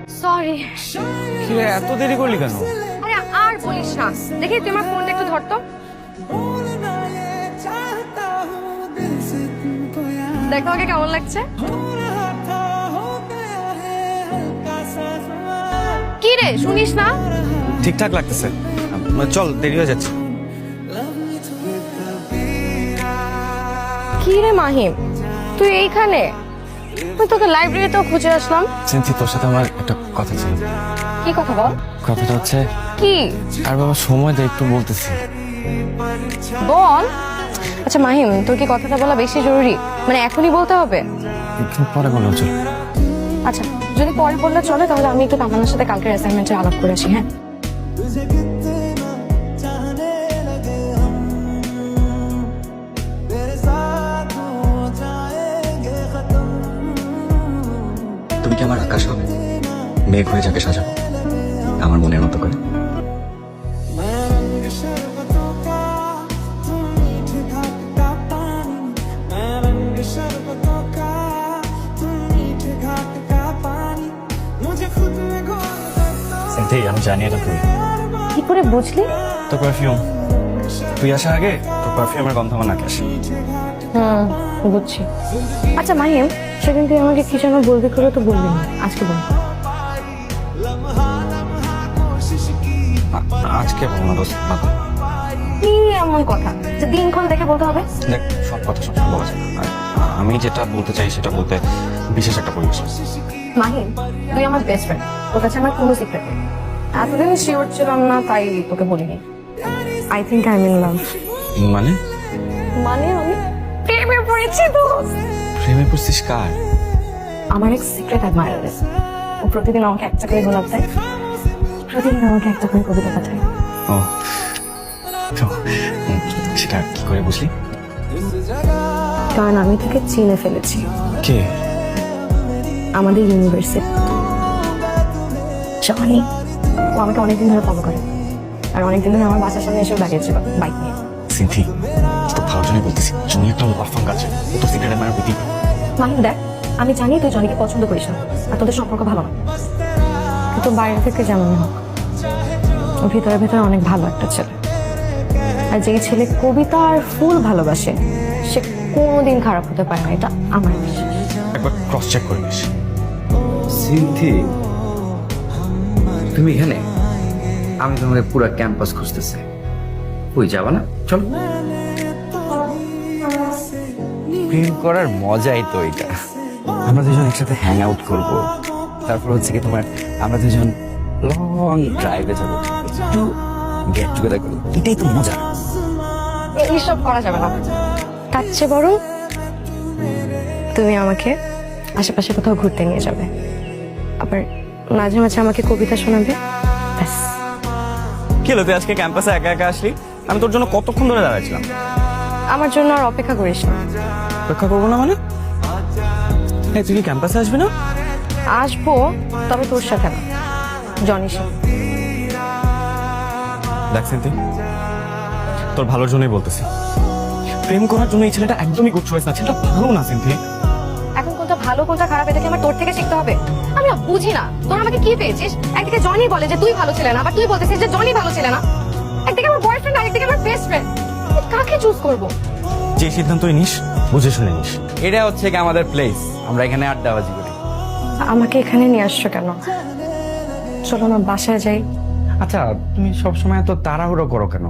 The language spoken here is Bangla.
সরি। কি রে, এত দেরি করলি কেন? আরে আর বলিস না, দেখি তুই আমার ফোনটা একটু ধরতো। দেখো আমাকে কেমন লাগছে। কি রে শুনিস না? ঠিকঠাক লাগতেছে। চল, দেরি হয়ে যাচ্ছে। কি রে মাহিম, তুই এইখানে? আমি তোকে লাইব্রেরিতেও খুঁজে আসলাম। সিনথি, তোর সাথে আমার একটা কথা ছিল। কি কথা বল। কথাটা হচ্ছে, কি? আর বাবা সময় দে, একটু বলতেছি। বল। আচ্ছা মাহিম, তোর কি কথাটা বলা বেশি জরুরি? মানে এখনই বলতে হবে? একটু পরে বলো, চল। আচ্ছা, যদি পরে বললে চলে, তাহলে আমি একটু তামান্নার সাথে কালকের অ্যাসাইনমেন্টের আলাপ করে আসি। হ্যাঁ, তুমি কি আমার আকাশ হবে, মেঘ হয়ে যাকে সাজাবো আমার মনের মতো করে? সিনথি, আমি জানি এটা তুই। কি করে বুঝলি? তোর পারফিউম, তুই আসার আগে তোর পারফিউমের গন্ধ আমার নাকে আসে। বুঝছি। আচ্ছা মাহিম, সেদিন তুই আমাকে কি যেন বলবি করে তো বলবি না, আজকে বল। আজকে বল না দোস্ত, না তো। কি এমন কথা যে দিনক্ষণ দেখে বলতে হবে? দেখ, সব কথা সবসময় বলা যায় না। আর আমি যেটা বলতে চাই সেটা বলতে বিশেষ একটা পরিবেশ। মাহিম, তুই আমার বেস্ট ফ্রেন্ড, তোর কাছে আমার কোনো সিক্রেট নেই। এতদিন শিওর ছিলাম না, তাই তোকে বলিনি। I think I am in love. মানে? মানে আমি প্রেমে পড়েছি দোস্ত। প্রেমে পড়ছিস কার? আমার এক সিক্রেট অ্যাডমায়ার। ও প্রতিদিন আমাকে একটা করে গোলাপ দেয়, প্রতিদিন আমাকে একটা করে কবিতা পাঠায়। ও তো, সেটা কি করে বুঝলি? কারণ আমি তাকে চিনে ফেলেছি। কে? আমাদের ইউনিভার্সিটি জনি। ও আমাকে অনেকদিন ধরে ফলো করে, আর অনেকদিন ধরে আমার বাসার সামনে এসেও দাঁড়িয়েছিল বাইক নিয়ে। সিনথি, তো ভালো জন্যই বলতেছি, জনি একটা লাফাং গাছে, ও তো সিক্রেট অ্যাডমায়ার হইতেই পারে। মাহিম দেখ, আমি জানি তুই জনিকে পছন্দ করিস না, আর তোদের সম্পর্ক ভালো না, কিন্তু বাইরে থেকে যেমনই হোক, ওর ভিতরে ভিতরে অনেক ভালো একটা ছেলে। আর যেই ছেলে কবিতা আর ফুল ভালোবাসে, সে কোনোদিন খারাপ হতে পারে না, এটা আমার বিশ্বাস। একবার ক্রস চেক করে নিস। সিনথি, তুমি এখানে? আমি তোমাকে পুরো ক্যাম্পাস খুঁজতেছি। ওই যাবা না? চলো। প্রেম করার মজাই তো এটা। আমরা দুজন একসাথে হ্যাং আউট করবো, তারপর হচ্ছে কি তোমার, আমরা দুজন লং ড্রাইভে যাবো, একটু গেট টুগেদার করবো, এটাই তো মজা। এইসব করা যাবে না, তার চেয়ে বরং তুমি আমাকে আশেপাশে কোথাও ঘুরতে নিয়ে যাবে, আবার মাঝে মাঝে আমাকে কবিতা শোনাবে, ব্যাস। কি হলো, তুই আজকে ক্যাম্পাসে একা একা আসলি? আমি তোর জন্য কতক্ষণ ধরে দাঁড়াচ্ছিলাম। আমার জন্য আর অপেক্ষা করিস না। অপেক্ষা করবো না মানে? এই, তুই কি ক্যাম্পাসে আসবি না? আসবো, তবে তোর সাথে না, জনির সাথে। দেখ সিনথি, তোর ভালোর জন্যই বলতেছি, প্রেম করার জন্য এই ছেলেটা একদমই গুড চয়েস না, ছেলেটা ভালো না সিনথি। এখন কোনটা ভালো কোনটা খারাপ, এটাকে আমার তোর থেকে শিখতে হবে? আমি না বুঝি না, তোর আমাকে কি পেয়েছিস? একদিকে জনি বলে যে তুই ভালো ছিলে না, আবার তুই বলতেছিস যে জনি ভালো ছিলে না। একদিকে আমার বয়ফ্রেন্ড, আরেকদিকে আমার বেস্ট ফ্রেন্ড, কাকে চুজ করবো? যে সিদ্ধান্তই নিস, বুঝে শুনে নিস। এটা হচ্ছে কি আমাদের প্লেস, আমরা এখানে আড্ডাবাজি করি। আমাকে এখানে নিয়ে আসছো কেন? চলো না বাসায় যাই। আচ্ছা, তুমি সবসময় এত তাড়াহুড়ো করো কেন?